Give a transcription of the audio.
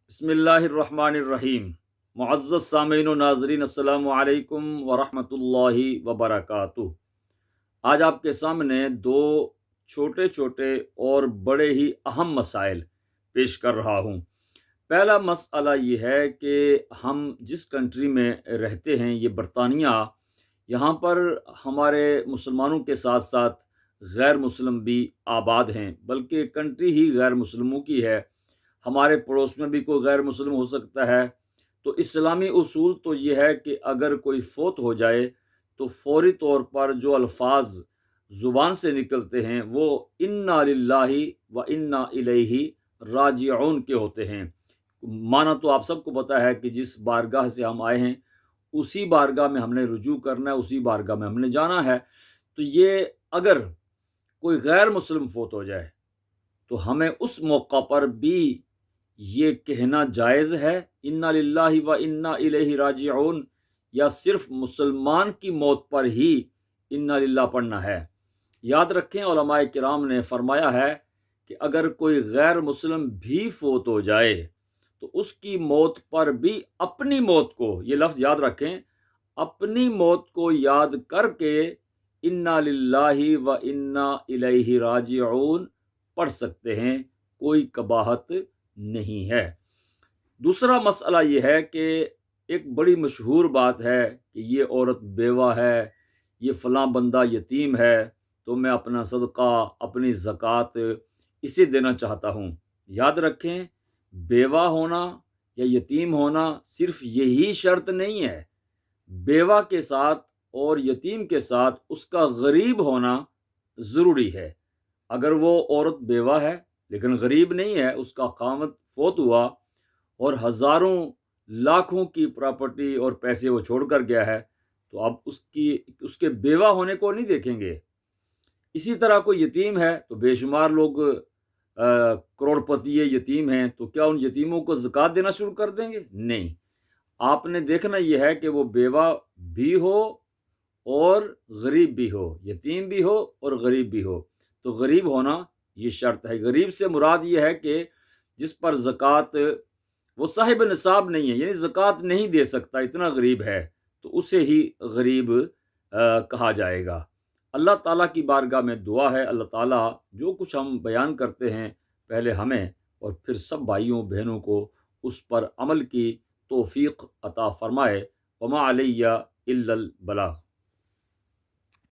بسم اللہ الرحمن الرحیم۔ معزز سامعین و ناظرین، السلام علیکم ورحمۃ اللہ وبرکاتہ۔ آج آپ کے سامنے دو چھوٹے چھوٹے اور بڑے ہی اہم مسائل پیش کر رہا ہوں۔ پہلا مسئلہ یہ ہے کہ ہم جس کنٹری میں رہتے ہیں، یہ برطانیہ، یہاں پر ہمارے مسلمانوں کے ساتھ ساتھ غیر مسلم بھی آباد ہیں، بلکہ کنٹری ہی غیر مسلموں کی ہے۔ ہمارے پڑوس میں بھی کوئی غیر مسلم ہو سکتا ہے۔ تو اسلامی اصول تو یہ ہے کہ اگر کوئی فوت ہو جائے تو فوری طور پر جو الفاظ زبان سے نکلتے ہیں وہ انا للہ و انا الیہ راجعون کے ہوتے ہیں۔ معنی تو آپ سب کو پتہ ہے کہ جس بارگاہ سے ہم آئے ہیں اسی بارگاہ میں ہم نے رجوع کرنا ہے، اسی بارگاہ میں ہم نے جانا ہے۔ تو یہ اگر کوئی غیر مسلم فوت ہو جائے تو ہمیں اس موقع پر بھی یہ کہنا جائز ہے انا للہ و انا الیہ راجعون، یا صرف مسلمان کی موت پر ہی انا للہ پڑھنا ہے؟ یاد رکھیں، علماء کرام نے فرمایا ہے کہ اگر کوئی غیر مسلم بھی فوت ہو جائے تو اس کی موت پر بھی اپنی موت کو، یہ لفظ یاد رکھیں، اپنی موت کو یاد کر کے انا للہ و انا الیہ راجعون پڑھ سکتے ہیں، کوئی قباحت نہیں ہے۔ دوسرا مسئلہ یہ ہے کہ ایک بڑی مشہور بات ہے کہ یہ عورت بیوہ ہے، یہ فلاں بندہ یتیم ہے، تو میں اپنا صدقہ، اپنی زکوٰۃ اسے دینا چاہتا ہوں۔ یاد رکھیں، بیوہ ہونا یا یتیم ہونا صرف یہی شرط نہیں ہے، بیوہ کے ساتھ اور یتیم کے ساتھ اس کا غریب ہونا ضروری ہے۔ اگر وہ عورت بیوہ ہے لیکن غریب نہیں ہے، اس کا خاوند فوت ہوا اور ہزاروں لاکھوں کی پراپرٹی اور پیسے وہ چھوڑ کر گیا ہے، تو اب اس کے بیوہ ہونے کو نہیں دیکھیں گے۔ اسی طرح کوئی یتیم ہے تو بے شمار لوگ کروڑ پتی یتیم ہیں، تو کیا ان یتیموں کو زکوٰۃ دینا شروع کر دیں گے؟ نہیں، آپ نے دیکھنا یہ ہے کہ وہ بیوہ بھی ہو اور غریب بھی ہو، یتیم بھی ہو اور غریب بھی ہو۔ تو غریب ہونا یہ شرط ہے۔ غریب سے مراد یہ ہے کہ جس پر زکوٰۃ، وہ صاحب نصاب نہیں ہے، یعنی زکوٰۃ نہیں دے سکتا، اتنا غریب ہے، تو اسے ہی غریب کہا جائے گا۔ اللہ تعالیٰ کی بارگاہ میں دعا ہے، اللہ تعالیٰ جو کچھ ہم بیان کرتے ہیں پہلے ہمیں اور پھر سب بھائیوں بہنوں کو اس پر عمل کی توفیق عطا فرمائے۔ وما علیہ الا البلاغ۔